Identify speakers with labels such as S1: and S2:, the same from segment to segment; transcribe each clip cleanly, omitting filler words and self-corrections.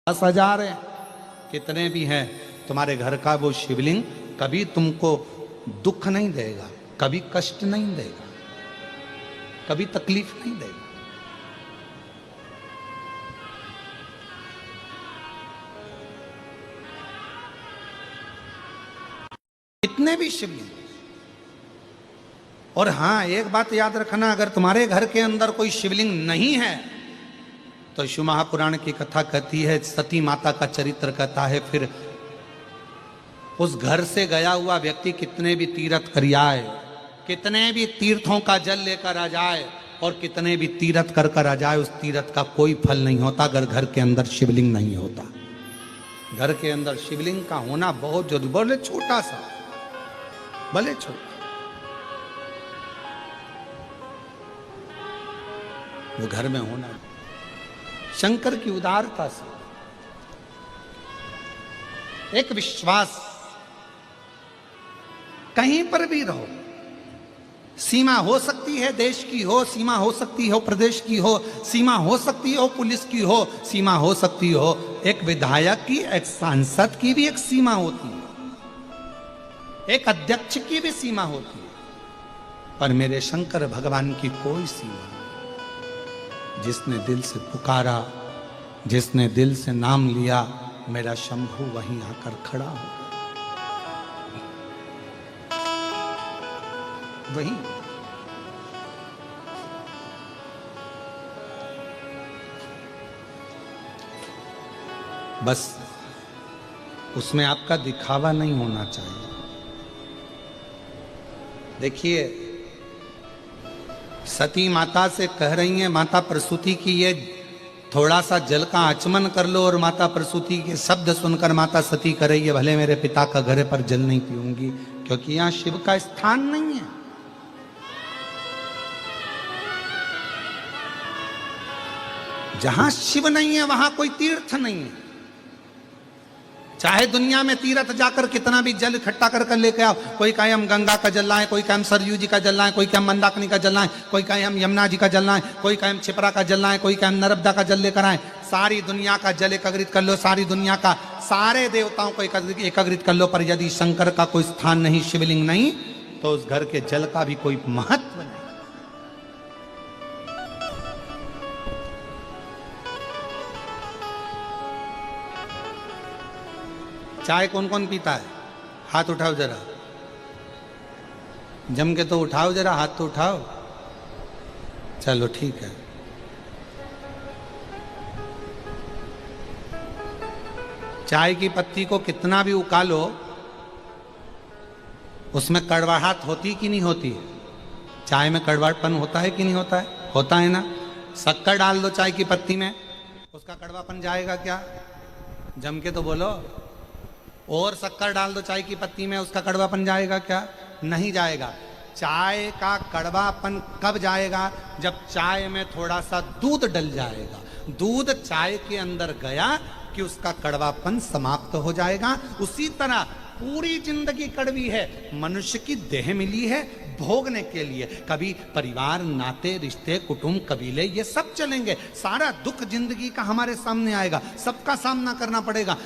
S1: 10,000 है, कितने भी हैं, तुम्हारे घर का वो शिवलिंग कभी तुमको दुख नहीं देगा, कभी कष्ट नहीं देगा, कभी तकलीफ नहीं देगा। कितने भी शिवलिंग। और हां, एक बात याद रखना, अगर तुम्हारे घर के अंदर कोई शिवलिंग नहीं है तो शिव महापुराण की कथा कहती है, सती माता का चरित्र कहता है, फिर उस घर से गया हुआ व्यक्ति कितने भी तीर्थ कर आए, कितने भी तीर्थों का जल लेकर आ जाए और कितने भी तीर्थ कर आ जाए, उस तीर्थ का कोई फल नहीं होता अगर घर के अंदर शिवलिंग नहीं होता। घर के अंदर शिवलिंग का होना बहुत जरूरी, भले छोटा सा, भले छोटा, वो घर में होना। शंकर की उदारता से एक विश्वास, कहीं पर भी रहो, सीमा हो सकती है देश की हो, सीमा हो सकती हो प्रदेश की हो, सीमा हो सकती हो पुलिस की हो, सीमा हो सकती हो एक विधायक की, एक सांसद की भी एक सीमा होती है, एक अध्यक्ष की भी सीमा होती है, पर मेरे शंकर भगवान की कोई सीमा नहीं। जिसने दिल से पुकारा, जिसने दिल से नाम लिया, मेरा शंभू वहीं आकर खड़ा हो, वहीं। बस उसमें आपका दिखावा नहीं होना चाहिए। देखिए, सती माता से कह रही हैं, माता प्रसूति की ये थोड़ा सा जल का आचमन कर लो, और माता प्रसूति के शब्द सुनकर माता सती कह रही है, भले मेरे पिता का घर पर जल नहीं पीऊंगी, क्योंकि यहां शिव का स्थान नहीं है। जहां शिव नहीं है वहां कोई तीर्थ नहीं है। चाहे दुनिया में तीर्थ जाकर कितना भी जल इकट्ठा कर लेके आओ, कोई कहे हम गंगा का जल लाएं, कोई कहे हम सरयू जी का जल लाएं, कोई कहे हम मंदाकिनी का जल लाएं, कोई कहे हम यमुना जी का जल लाएं, कोई कहे हम छिपरा का जल लाएं, कोई कहे हम नर्मदा का जल लेकर आए। सारी दुनिया का जल एकत्रित कर लो, सारी दुनिया का, सारे देवताओं को एकत्रित कर लो, पर यदि शंकर का कोई स्थान नहीं, शिवलिंग नहीं, तो उस घर के जल का भी कोई महत्व नहीं। चाय कौन कौन पीता है? हाथ उठाओ जरा, जम के तो उठाओ जरा, हाथ तो उठाओ। चलो ठीक है। चाय की पत्ती को कितना भी उकालो, उसमें कड़वाहट होती कि नहीं होती? चाय में कड़वाहटपन होता है कि नहीं होता है? होता है ना। शक्कर डाल दो चाय की पत्ती में, उसका कड़वापन जाएगा क्या? जम के तो बोलो। और शक्कर डाल दो चाय की पत्ती में, उसका कड़वापन जाएगा क्या? नहीं जाएगा। चाय का कड़वापन कब जाएगा? जब चाय में थोड़ा सा दूध डल जाएगा। दूध चाय के अंदर गया कि उसका कड़वापन समाप्त हो जाएगा। उसी तरह पूरी जिंदगी कड़वी है। मनुष्य की देह मिली है भोगने के लिए, कभी परिवार, नाते, रिश्ते, कुटुंब, कबीले, ये सब चलेंगे। सारा दुख जिंदगी का हमारे सामने आएगा, सबका सामना करना पड़ेगा।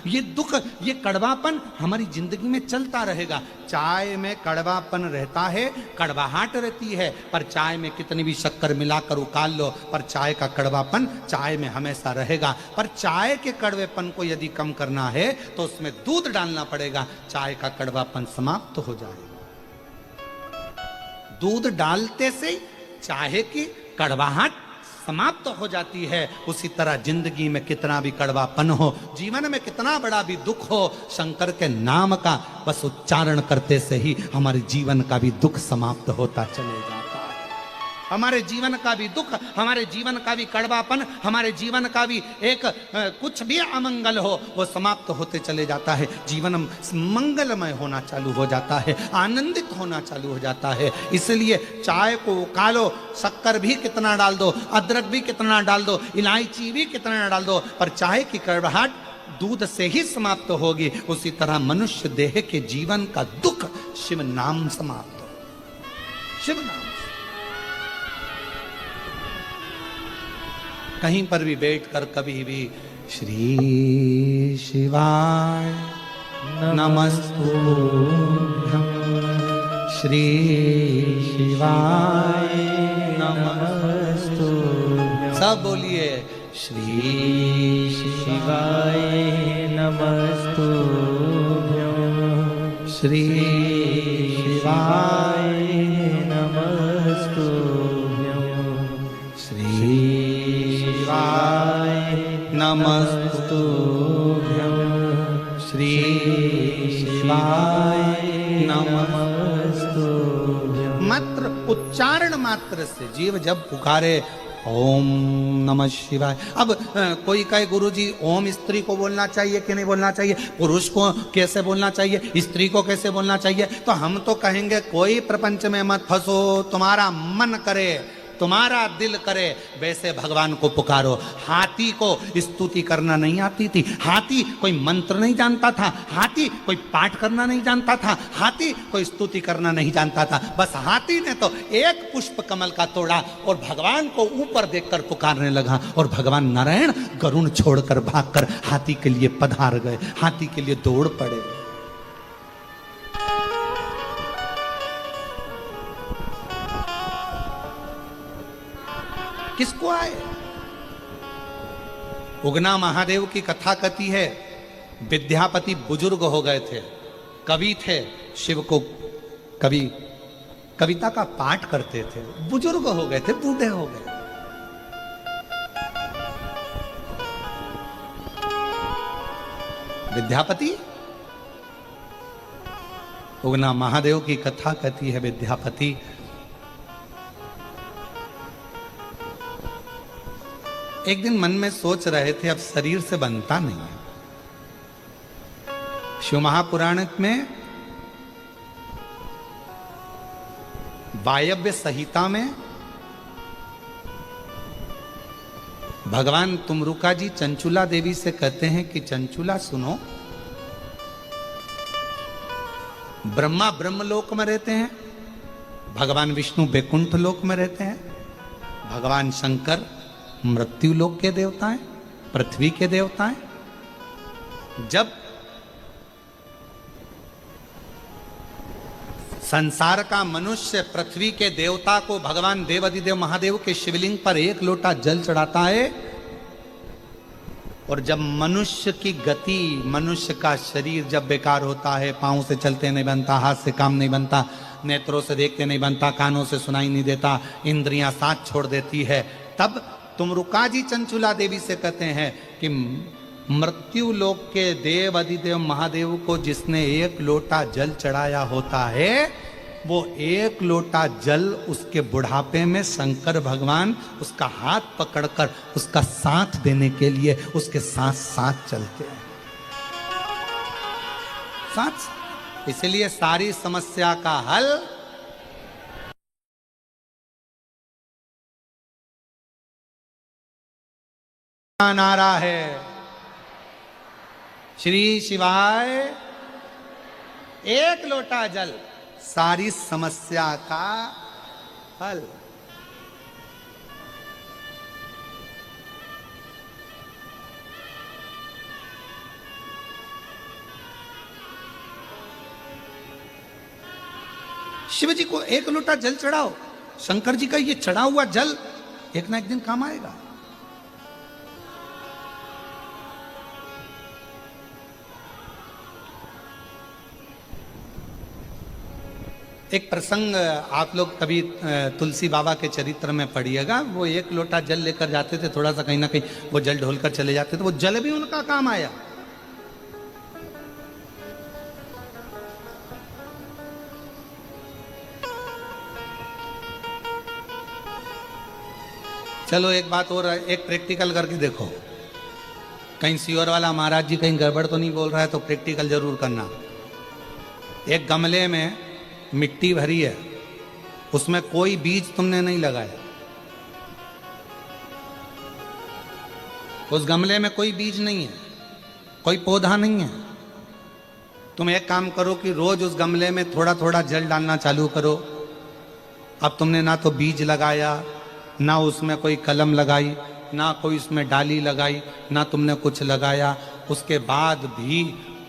S1: ये दुख, ये कड़वापन हमारी जिंदगी में चलता रहेगा। चाय में कड़वापन रहता है, कड़वाहट रहती है, पर चाय में कितनी भी शक्कर मिलाकर उकाल लो, पर चाय का कड़वापन चाय में हमेशा रहेगा। पर चाय के कड़वेपन को यदि कम करना है तो उसमें दूध डालना पड़ेगा, चाय का कड़वापन समाप्त हो जाएगा। दूध डालते से चाय की कड़वाहट समाप्त हो जाती है। उसी तरह जिंदगी में कितना भी कड़वापन हो, जीवन में कितना बड़ा भी दुख हो, शंकर के नाम का बस उच्चारण करते से ही हमारे जीवन का भी दुख समाप्त होता चले जाता है। हमारे जीवन का भी दुख, हमारे जीवन का भी कड़वापन, हमारे जीवन का भी एक कुछ भी अमंगल हो, वो समाप्त होते चले जाता है। जीवन मंगलमय होना चालू हो जाता है, आनंदित होना चालू हो जाता है। इसलिए चाय को उकालो, शक्कर भी कितना डाल दो, अदरक भी कितना डाल दो, इलायची भी कितना डाल दो, पर चाय की कड़वाहट दूध से ही समाप्त होगी। उसी तरह मनुष्य देह के जीवन का दुख शिव नाम समाप्त हो, शिव नाम। कहीं पर भी बैठकर कभी भी श्री शिवाय नमस्तुभ्यं। श्री शिवाय नमस्तुभ्यं। सब बोलिए श्री
S2: शिवाय नमस्तुभ्यं।
S1: श्री शिवाय
S2: नमस्तुभ्यं।
S1: श्री शिवाय नमस्तुभ्यं। श्री शिवाय नमस्तुभ्यं। मात्र उच्चारण मात्र से जीव जब पुकारे ओम नमः शिवाय। अब कोई कहे गुरुजी ओम स्त्री को बोलना चाहिए कि नहीं बोलना चाहिए, पुरुष को कैसे बोलना चाहिए, स्त्री को कैसे बोलना चाहिए, तो हम तो कहेंगे कोई प्रपंच में मत फंसो, तुम्हारा मन करे, तुम्हारा दिल करे वैसे भगवान को पुकारो। हाथी को स्तुति करना नहीं आती थी, हाथी कोई मंत्र नहीं जानता था, हाथी कोई पाठ करना नहीं जानता था, हाथी कोई स्तुति करना नहीं जानता था। बस हाथी ने तो एक पुष्प कमल का तोड़ा और भगवान को ऊपर देखकर पुकारने लगा, और भगवान नारायण गरुण छोड़कर भागकर हाथी के लिए पधार गए, हाथी के लिए दौड़ पड़े। किसको आए? उगना महादेव की कथा कथी है। विद्यापति बुजुर्ग हो गए थे, कवि थे, शिव को कवि कविता का पाठ करते थे, बुजुर्ग हो गए थे, बूढ़े हो गए। विद्यापति, उगना महादेव की कथा कहती है विद्यापति एक दिन मन में सोच रहे थे अब शरीर से बनता नहीं है। शिव महापुराण में वायव्य संहिता में भगवान तुमरुका जी चंचुला देवी से कहते हैं कि चंचुला सुनो, ब्रह्मा ब्रह्मलोक में रहते हैं, भगवान विष्णु बैकुंठ लोक में रहते हैं, भगवान शंकर मृत्यु लोक के देवता हैं, पृथ्वी के देवता हैं। जब संसार का मनुष्य पृथ्वी के देवता को भगवान देवाधिदेव महादेव के शिवलिंग पर एक लोटा जल चढ़ाता है, और जब मनुष्य की गति, मनुष्य का शरीर जब बेकार होता है, पांव से चलते नहीं बनता, हाथ से काम नहीं बनता, नेत्रों से देखते नहीं बनता, कानों से सुनाई नहीं देता, इंद्रियां साथ छोड़ देती है, तब तुमरुका जी चंचुला देवी से कहते हैं कि मृत्यु लोक के देव अधिदेव महादेव को जिसने एक लोटा जल चढ़ाया होता है, वो एक लोटा जल उसके बुढ़ापे में शंकर भगवान उसका हाथ पकड़कर उसका साथ देने के लिए उसके साथ साथ चलते हैं, साथ। इसलिए सारी समस्या का हल नारा है, श्री शिवाय एक लोटा जल, सारी समस्या का हल। शिव जी को एक लोटा जल चढ़ाओ, शंकर जी का ये चढ़ा हुआ जल एक ना एक दिन काम आएगा। एक प्रसंग आप लोग कभी तुलसी बाबा के चरित्र में पढ़िएगा, वो एक लोटा जल लेकर जाते थे, थोड़ा सा कहीं ना कहीं वो जल ढोलकर चले जाते थे, वो जल भी उनका काम आया। चलो एक बात और, एक प्रैक्टिकल करके देखो, कहीं सियोर वाला महाराज जी कहीं गड़बड़ तो नहीं बोल रहा है, तो प्रैक्टिकल जरूर करना। एक गमले में मिट्टी भरी है, उसमें कोई बीज तुमने नहीं लगाया, उस गमले में कोई बीज नहीं है, कोई पौधा नहीं है। तुम एक काम करो कि रोज उस गमले में थोड़ा थोड़ा जल डालना चालू करो। अब तुमने ना तो बीज लगाया, ना उसमें कोई कलम लगाई, ना कोई उसमें डाली लगाई, ना तुमने कुछ लगाया, उसके बाद भी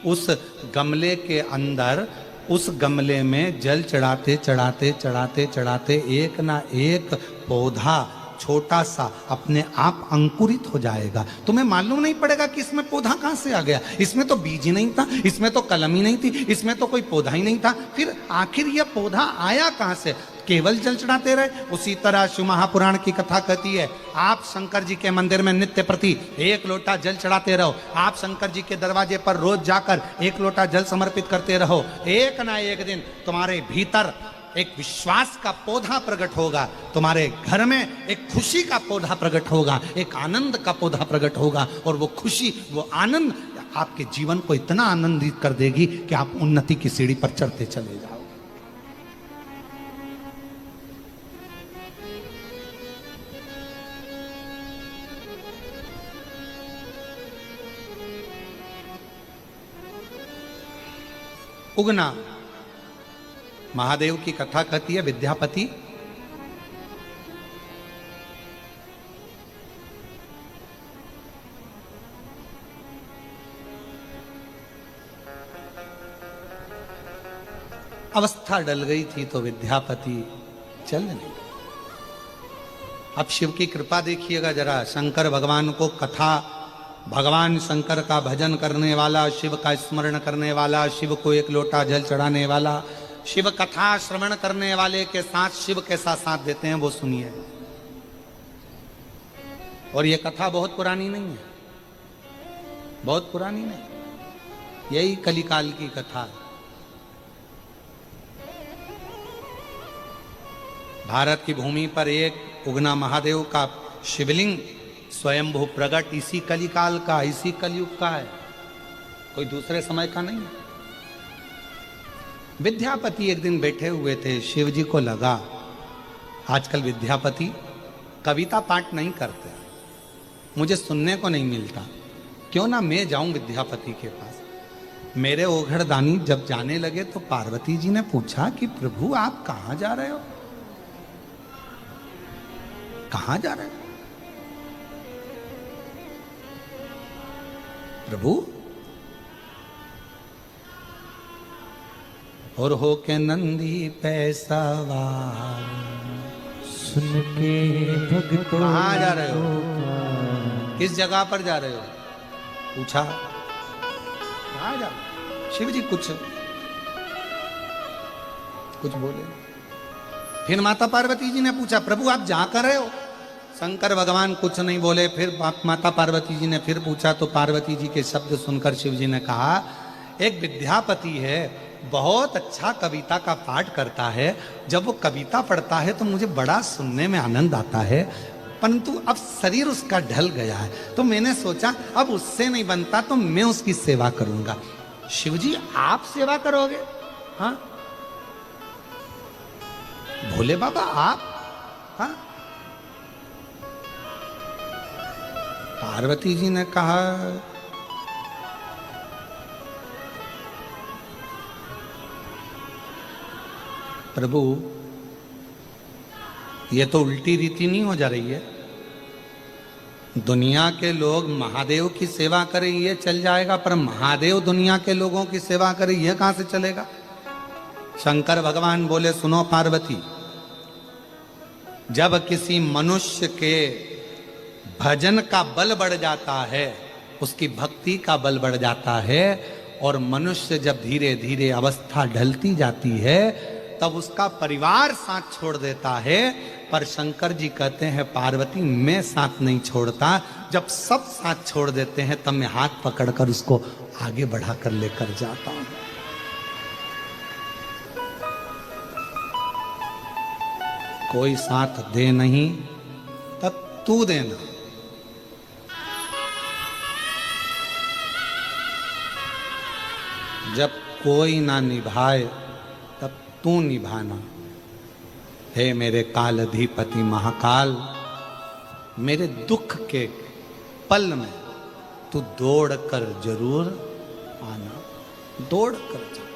S1: उस गमले के अंदर, उस गमले में जल चढ़ाते चढ़ाते चढ़ाते चढ़ाते एक ना एक पौधा छोटा सा अपने आप अंकुरित हो जाएगा। तुम्हें मालूम नहीं पड़ेगा कि इसमें पौधा कहां से आ गया, इसमें तो बीज ही नहीं था, इसमें तो कलम ही नहीं थी, इसमें तो कोई पौधा ही नहीं था, फिर आखिर यह पौधा आया कहां से? केवल जल चढ़ाते रहे। उसी तरह शिव महापुराण की कथा कहती है, आप शंकर जी के मंदिर में नित्य प्रति 1 लोटा जल चढ़ाते रहो, आप शंकर जी के दरवाजे पर रोज जाकर 1 लोटा जल समर्पित करते रहो, एक ना एक दिन तुम्हारे भीतर एक विश्वास का पौधा प्रकट होगा, तुम्हारे घर में एक खुशी का पौधा प्रकट होगा, एक आनंद का पौधा प्रकट होगा, और वो खुशी, वो आनंद आपके जीवन को इतना आनंदित कर देगी कि आप उन्नति की सीढ़ी पर चढ़ते चले जाओ। उगना, महादेव की कथा कहती है, विद्यापति अवस्था डल गई थी तो विद्यापति चल नहीं। अब शिव की कृपा देखिएगा जरा, शंकर भगवान को कथा, भगवान शंकर का भजन करने वाला, शिव का स्मरण करने वाला, शिव को 1 लोटा जल चढ़ाने वाला, शिव कथा श्रवण करने वाले के साथ शिव कैसा साथ देते हैं वो सुनिए। और ये कथा बहुत पुरानी नहीं है, बहुत पुरानी नहीं, यही कलिकाल की कथा है। भारत की भूमि पर एक उगना महादेव का शिवलिंग स्वयंभू प्रकट इसी कलिकाल का, इसी कलयुग का है, कोई दूसरे समय का नहीं है। विद्यापति एक दिन बैठे हुए थे, शिव जी को लगा आजकल विद्यापति कविता पाठ नहीं करते, मुझे सुनने को नहीं मिलता, क्यों ना मैं जाऊं विद्यापति के पास। मेरे ओघड़दानी जब जाने लगे तो पार्वती जी ने पूछा कि प्रभु आप कहां जा रहे हो, कहां जा रहे हो प्रभु? और हो के नंदी पैसावार,
S2: सुन के भक्तों,
S1: कहाँ जा रहे हो, किस जगह पर जा रहे हो, पूछा। कहाँ जा रहे हो? शिव जी कुछ बोले। फिर माता पार्वती जी ने पूछा, प्रभु आप जा कर रहे हो? शंकर भगवान कुछ नहीं बोले। फिर माता पार्वती जी ने फिर पूछा, तो पार्वती जी के शब्द सुनकर शिव जी ने कहा, एक विद्यापति है, बहुत अच्छा कविता का पाठ करता है, जब वो कविता पढ़ता है तो मुझे बड़ा सुनने में आनंद आता है, परंतु अब शरीर उसका ढल गया है, तो मैंने सोचा अब उससे नहीं बनता तो मैं उसकी सेवा करूंगा। शिव जी आप सेवा करोगे? हाँ भोले बाबा आप? हाँ। पार्वती जी ने कहा, प्रभु ये तो उल्टी रीति नहीं हो जा रही है, दुनिया के लोग महादेव की सेवा करें ये चल जाएगा, पर महादेव दुनिया के लोगों की सेवा करें ये कहां से चलेगा? शंकर भगवान बोले, सुनो पार्वती, जब किसी मनुष्य के भजन का बल बढ़ जाता है, उसकी भक्ति का बल बढ़ जाता है, और मनुष्य जब धीरे धीरे अवस्था ढलती जाती है तब उसका परिवार साथ छोड़ देता है। पर शंकर जी कहते हैं, पार्वती मैं साथ नहीं छोड़ता, जब सब साथ छोड़ देते हैं तब मैं हाथ पकड़कर उसको आगे बढ़ाकर लेकर जाता हूं। कोई साथ दे नहीं तब तू देना, जब कोई ना निभाए तब तू निभाना। हे मेरे काल अधिपति महाकाल, मेरे दुख के पल में तू दौड़ कर जरूर आना, दौड़ कर जा।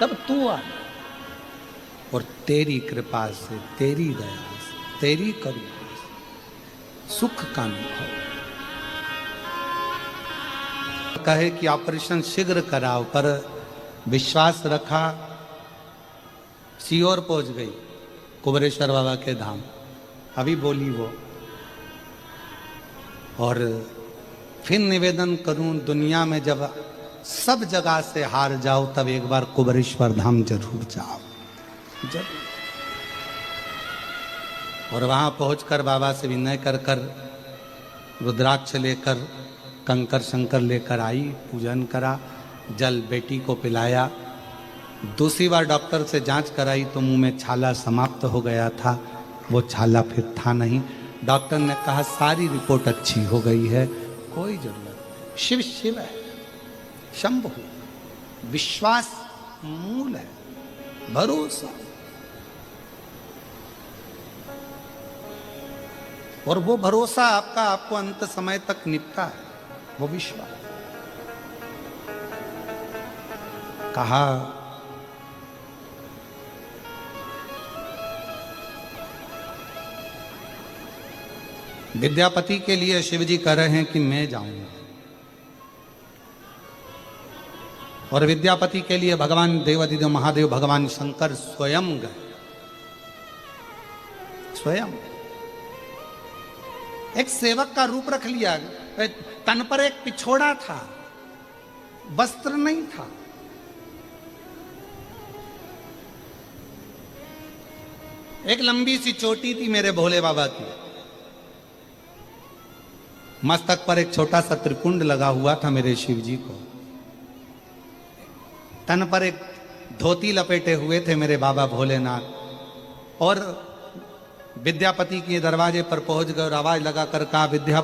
S1: तब तू आ, और तेरी कृपा से, तेरी दया से, तेरी करुणा से सुख का अनुभव। कहे कि ऑपरेशन शीघ्र कराओ, पर विश्वास रखा, सीओर पहुंच गई कुबरेश्वर बाबा के धाम। अभी बोली वो, और फिर निवेदन करूं, दुनिया में जब सब जगह से हार जाओ तब एक बार कुबरेश्वर धाम जरूर जाओ, जरूर। और वहां पहुंचकर बाबा से विनय कर कर रुद्राक्ष लेकर, कंकर शंकर लेकर आई, पूजन करा, जल बेटी को पिलाया। दूसरी बार डॉक्टर से जांच कराई तो मुंह में छाला समाप्त हो गया था, वो छाला फिर था नहीं। डॉक्टर ने कहा सारी रिपोर्ट अच्छी हो गई है, कोई जरूरत नहीं। शिव शिव है, शंभु, विश्वास मूल है, भरोसा, और वो भरोसा आपका आपको अंत समय तक निपटा है, वो विश्वास। कहा विद्यापति के लिए शिवजी कह रहे हैं कि मैं जाऊंगा, और विद्यापति के लिए भगवान देवादिदेव महादेव भगवान शंकर स्वयं गए, स्वयं। एक सेवक का रूप रख लिया, तन पर एक पिछोड़ा था, वस्त्र नहीं था। एक लंबी सी चोटी थी मेरे भोले बाबा की, मस्तक पर एक छोटा सा त्रिपुंड लगा हुआ था मेरे शिव जी को, तन पर एक धोती लपेटे हुए थे मेरे बाबा भोलेनाथ। और विद्यापति के दरवाजे पर पहुंच गए और आवाज लगा कर कहा, विद्या